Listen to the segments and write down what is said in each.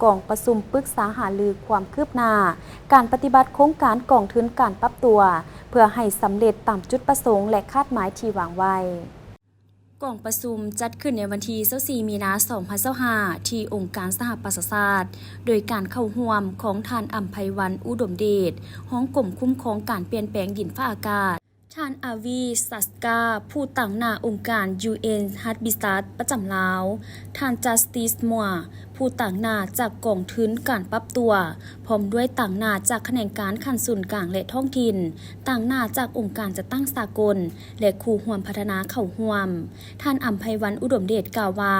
กองประชุมปรึกษาหารือความคืบหน้าการปฏิบัติโครงการกองทุนการปรับตัวเพื่อให้สำเร็จตามจุดประสงค์และคาดหมายที่วางไว้กองประชุมจัดขึ้นในวันที่24 มีนาคม 2025 ที่องค์การสหประชาชาติโดยการเข้าร่วมของท่านอัมไพวันอุดมเดชห้องกรมคุ้มครองการเปลี่ยนแปลงดินฟ้าอากาศท่านอาวีซัสกาผู้ตั้งหน้าองค์การ UN Habitat ประจำลาวท่านจัสติสมัวผู้ตั้งหน้าจากกองทุนการปรับตัวพร้อมด้วยตั้งหน้าจากแขนงการขั้นศูนย์กลางและท้องถิ่นตั้งหน้าจากองค์การจัดตั้งสากลและคู่ร่วมพัฒนาเข้าร่วมท่านอัมไพวันอุดมเดชกล่าวว่า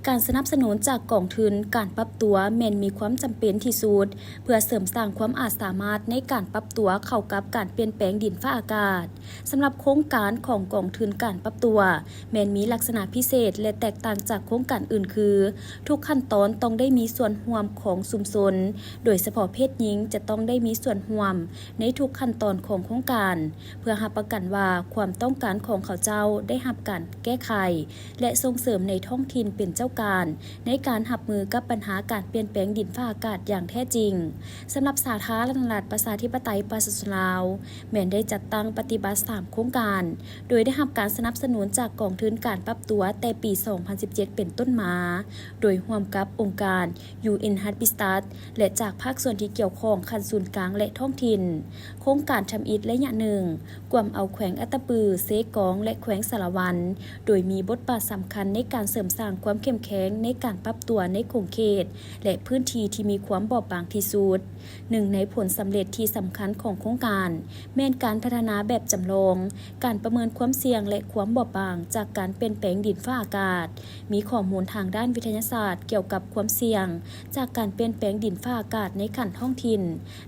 การสนับสนุนจากกองทุนการปรับตัวแม้นมีความจำเป็นที่สุดเพื่อเสริมสร้างความอาจสามารถในการปรับตัวเข้ากับการเปลี่ยนแปลงดินฟ้าอากาศสำหรับโครงการของกองทุนการปรับตัวแม้นมีลักษณะพิเศษและแตกต่างจากโครงการอื่นคือทุกขั้นตอนต้องได้มีส่วนร่วมของชุมชนโดยเฉพาะเพศหญิงจะต้องได้มีส่วนร่วมในทุกขั้นตอนของโครงการเพื่อรับประกันว่าความต้องการของเขาเจ้าได้รับการแก้ไขและส่งเสริมในท้องถิ่นเป็นเจ้าการในการรับมือกับปัญหาการเปลี่ยนแปลงดินฟ้าอากาศอย่างแท้จริงสำหรับสาธารณรัฐประชาธิปไตยประชาชนลาวแม้นได้จัดตั้งปฏิบัติ3โครงการโดยได้รับการสนับสนุนจากกองทุนการปรับตัวแต่ปี 2017 เป็นต้นมาโดยร่วมกับองค์การ UN Habitat และจากภาคส่วนที่เกี่ยวข้องขั้นศูนย์กลางและท้องถิ่นโครงการทำอิฐระยะหนึ่งกวมเอาแขวงอัตตปือเซกองและแขวงสารวันโดยมีบทบาทสำคัญในการเสริมสร้างความเข้มแข็งในการปรับตัวในขงเขตและพื้นที่ที่มีความบอบบางที่สุดหนึ่งในผลสำเร็จที่สำคัญของโครงการแม้นการพัฒนาแบบจำลองการประเมินความเสี่ยงและความบอบบางจากการเปลี่ยนแปลงดินฟ้าอากาศมีข้อมูลทางด้านวิทยาศาสตร์เกี่ยวกับความเสี่ยงจากการเปลี่ยนแปลงดินฟ้าอากาศในขั้นท้องถิ่น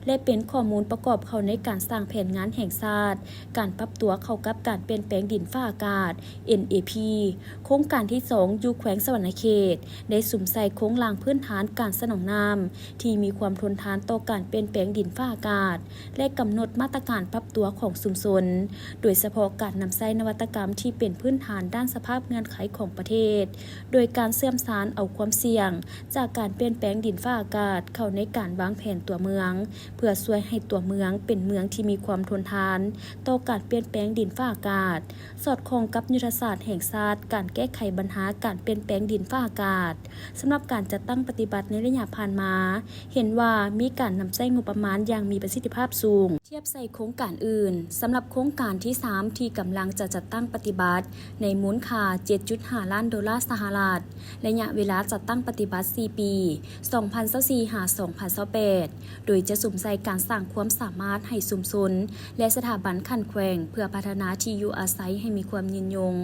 และเป็นข้อมูลประกอบเข้าในการสร้างแผนงานแห่งชาติการปรับตัวเข้ากับการเปลี่ยนแปลงดินฟ้าอากาศ NAP โครงการที่2อยู่แขวงสวรรณเขตได้สุ่มใส่โครงรางพื้นฐานการสนองน้ำที่มีความทนทานต่อการเปลี่ยนแปลงดินฟ้าอากาศและกำหนดมาตรการปรับตัวของชุมชนโดยเฉพาะการนำใช้นวัตกรรมที่เป็นพื้นฐานด้านสภาพเงื่อนไขของประเทศโดยการเสื่อมสารเอาความเสี่ยงจากการเปลี่ยนแปลงดินฟ้าอากาศเข้าในการวางแผนตัวเมืองเพื่อช่วยให้ตัวเมืองเป็นเมืองที่มีความทนทานต่อการเปลี่ยนแปลงดินฟ้าอากาศสอดคล้องกับยุทธศาสตร์แห่งชาติการแก้ไขปัญหาการเปลี่ยนแปลงดินฟ้าอากาศสำหรับการจัดตั้งปฏิบัติในระยะผ่านมาเห็นว่ามีการนำใช้งบประมาณอย่างมีประสิทธิภาพสูงเทียบใส่โครงการอื่นสำหรับโครงการที่3ที่กำลังจะจัดตั้งปฏิบัติในมูลค่า 7.5 ล้านดอลลาร์สหรัฐระยะเวลาจัดตั้งปฏิบัติ4 ปี 2024-2028 โดยจะสุ่มใส่การสร้างความสามารถให้ชุมชนและสถาบันขั้นแขวงเพื่อพัฒนาที่อยู่อาศัยให้มีความยืนยง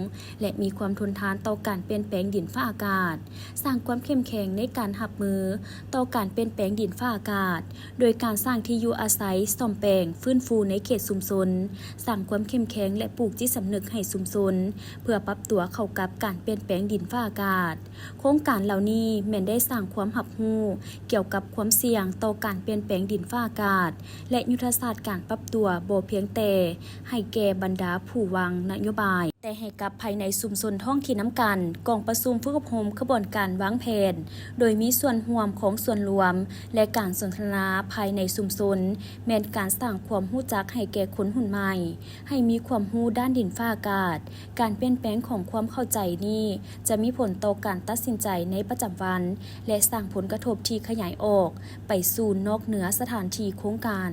และมีความทนทานต่อการเปลี่ยนแปลงดินฟ้าอากาศสร้างความเข้มแข็งในการรับมือต่อการเปลี่ยนแปลงดินฟ้าอากาศโดยการสร้างที่อยู่อาศัยซ่อมแปลงฟื้นฟูในเขตชุมชนสร้างความเข้มแข็งและปลูกจิตสำนึกให้ชุมชนเพื่อปรับตัวเข้ากับการเปลี่ยนแปลงดินฟ้าอากาศโครงการเหล่านี้แม้นได้สร้างความรับรู้เกี่ยวกับความเสี่ยงต่อการเปลี่ยนแปลงดินฟ้าอากาศและยุทธศาสตร์การปรับตัวบ่เพียงแต่ให้แก่บรรดาผู้วางนโยบายแต่ให้กับภายในชุมชนท้องถิ่นน้ำกันกองประชุมฝึกอบรมขบวนการวางแผนโดยมีส่วนร่วมของส่วนรวมและการสนทนาภายในชุมชนแม้นการสร้างความรู้จักให้แก่คนรุ่นใหม่ให้มีความรู้ด้านดินฟ้าอากาศการเปลี่ยนแปลงของความเข้าใจนี้จะมีผลต่อการตัดสินใจในประจำวันและสร้างผลกระทบที่ขยายออกไปสู่นอกเหนือสถานที่โครงการ